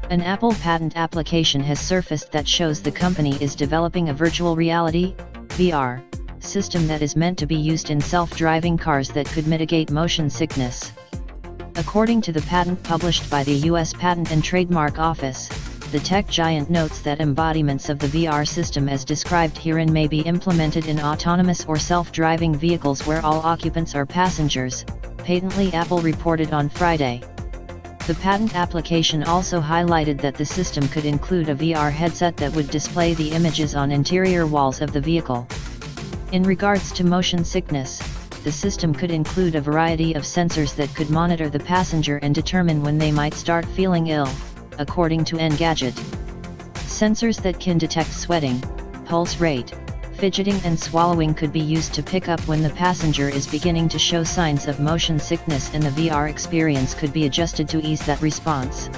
An Apple patent application has surfaced that shows the company is developing a virtual reality (VR) system that is meant to be used in self-driving cars that could mitigate motion sickness. According to the patent published by the U.S. Patent and Trademark Office, the tech giant notes that embodiments of the VR system as described herein may be implemented in autonomous or self-driving vehicles where all occupants are passengers, patently Apple reported on Friday. The patent application also highlighted that the system could include a VR headset that would display the images on interior walls of the vehicle. In regards to motion sickness, the system could include a variety of sensors that could monitor the passenger and determine when they might start feeling ill, according to GADGET. Sensors that can detect sweating, pulse rate, fidgeting and swallowing could be used to pick up when the passenger is beginning to show signs of motion sickness, and the VR experience could be adjusted to ease that response.